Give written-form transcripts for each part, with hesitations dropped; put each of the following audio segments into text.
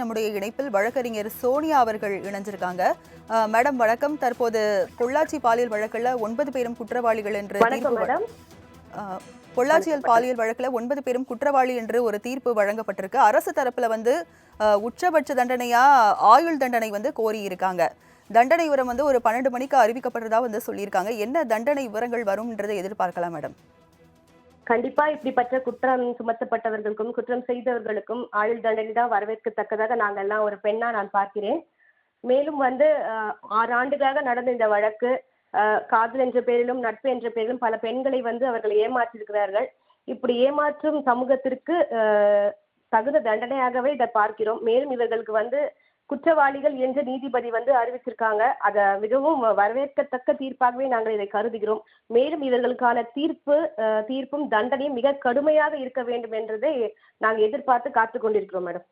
நம்முடைய இணைப்பில் வழக்கறிஞர் சோனியா அவர்கள் இணைஞ்சிருக்காங்க. மேடம் வணக்கம். தற்போது பொள்ளாச்சி பாலியல் வழக்கில் 9 பேரும் குற்றவாளிகள் என்று பொள்ளாச்சியில் பாலியல் வழக்கில் 9 பேரும் குற்றவாளி என்று ஒரு தீர்ப்பு வழங்கப்பட்டிருக்கு. அரசு தரப்புல உச்சபட்ச தண்டனையா ஆயுள் தண்டனை கோரி இருக்காங்க. தண்டனை விவரம் ஒரு 12 மணிக்கு அறிவிக்கப்படுறதா சொல்லியிருக்காங்க. என்ன தண்டனை விவரங்கள் வரும்ன்றதை எதிர்பார்க்கலாம் மேடம்? கண்டிப்பா இப்படிப்பட்ட குற்றம் சுமத்தப்பட்டவர்களுக்கும் குற்றம் செய்தவர்களுக்கும் ஆயுள் தண்டனை தான் வரவேற்கத்தக்கதாக நாங்கெல்லாம் ஒரு பெண்ணா நான் பார்க்கிறேன். மேலும் 6 ஆண்டுகளாக நடந்த இந்த வழக்கு காதல் என்ற பேரிலும் நட்பு என்ற பேரிலும் பல பெண்களை அவர்கள் ஏமாற்றிருக்கிறார்கள். இப்படி ஏமாற்றும் சமூகத்திற்கு தகுந்த தண்டனையாகவே இதை பார்க்கிறோம். மேலும் இவர்களுக்கு குற்றவாளிகள் என்று நீதிபதி அறிவிச்சிருக்காங்க. அதை மிகவும் வரவேற்கத்தக்க தீர்ப்பாகவே நாங்கள் இதை கருதுகிறோம். மேலும் இவர்களுக்கான தீர்ப்பும் தண்டனையும் மிக கடுமையாக இருக்க வேண்டும் என்றதை நாங்கள் எதிர்பார்த்து காத்து கொண்டிருக்கிறோம் மேடம்.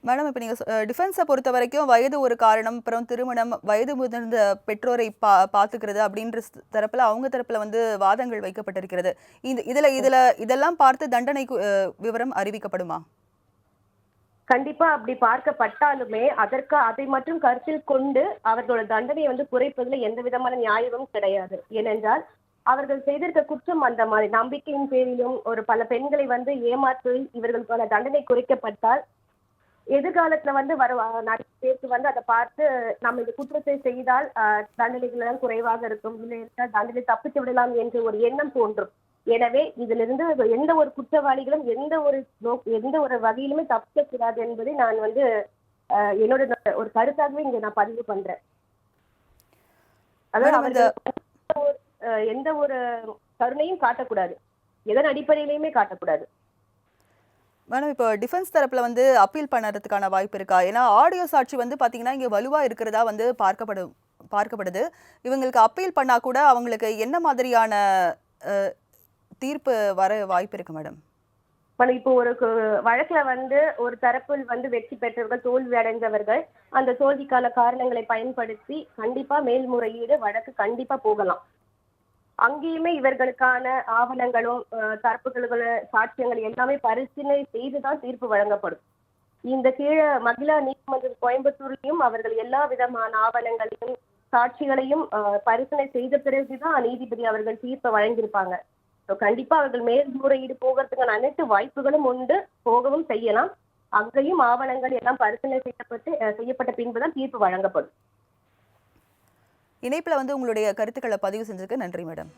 மேடம், இப்போ நீங்கள் டிஃபென்ஸை பொறுத்த வரைக்கும் வயது ஒரு காரணம், அப்புறம் திருமணம், வயது முதிர்ந்த பெற்றோரை பார்த்துக்கிறது அப்படின்ற தரப்பில் அவங்க தரப்பில் வாதங்கள் வைக்கப்பட்டிருக்கிறது. இதெல்லாம் பார்த்து தண்டனை விவரம் அறிவிக்கப்படுமா? கண்டிப்பா அப்படி பார்க்கப்பட்டாலுமே அதை மட்டும் கருத்தில் கொண்டு அவர்களோட தண்டனையை குறைப்பதில் எந்த விதமான நியாயமும் கிடையாது. ஏனென்றால் அவர்கள் செய்திருக்க குற்றம் அந்த மாதிரி நம்பிக்கையின் பேரிலும் ஒரு பல பெண்களை ஏமாற்றி இவர்களுக்கான தண்டனை குறைக்கப்பட்டால் எதிர்காலத்துல வர நிறைய பேருக்கு அதை பார்த்து நம்ம இந்த குற்றத்தை செய்தால் தண்டனைகள் எல்லாம் குறைவாக இருக்கும், இல்லை என்றால் தண்டனை தப்பித்து விடலாம் என்ற ஒரு எண்ணம் தோன்றும். எனவே இதிலிருந்து எந்த ஒரு குற்றவாளிகளும் எந்த ஒரு வகையிலுமே தப்பிக்கக்கூடாது என்பதை நான் என்னோட ஒரு கருத்தாகவே இங்க நான் பதிவு பண்றேன். அதாவது எந்த ஒரு கருணையும் காட்டக்கூடாது, எதன் அடிப்படையிலையுமே காட்டக்கூடாது. மேடம், இப்போ டிஃபென்ஸ் தரப்புல அப்பீல் பண்ணுறதுக்கான வாய்ப்பு இருக்கா? ஏன்னா ஆடியோ சாட்சி பாத்தீங்கன்னா இங்க வலுவா இருக்கிறதா பார்க்கப்படுது. இவங்களுக்கு அப்பீல் பண்ணா கூட அவங்களுக்கு என்ன மாதிரியான தீர்ப்பு வர வாய்ப்பு இருக்கு மேடம்? இப்போ ஒரு வழக்குல ஒரு தரப்பில் வெற்றி பெற்றவர்கள் தோல்வி அடைந்தவர்கள் அந்த தோல்விக்கான காரணங்களை பயன்படுத்தி கண்டிப்பா மேல்முறையீடு வழக்கு கண்டிப்பா போகலாம். அங்கேயுமே இவர்களுக்கான ஆவணங்களும் தரப்புகளோட சாட்சியங்கள் எல்லாமே பரிசீலனை செய்துதான் தீர்ப்பு வழங்கப்படும். இந்த கீழே மகிழா நீதிமன்றம் கோயம்புத்தூர்லையும் அவர்கள் எல்லா விதமான ஆவணங்களையும் சாட்சிகளையும் பரிசீலனை செய்த பிறகுதான் நீதிபதி அவர்கள் தீர்ப்பை வழங்கியிருப்பாங்க. கண்டிப்பா அவர்கள் மேல்முறையீடு போகிறதுக்கான அனைத்து வாய்ப்புகளும் உண்டு, போகவும் செய்யலாம். அங்கேயும் ஆவணங்கள் எல்லாம் பரிசீலனை செய்யப்பட்ட பின்புதான் தீர்ப்பு வழங்கப்படும். இணைப்புல உங்களுடைய கருத்துக்களை பதிவு செஞ்சதுக்கு நன்றி மேடம்.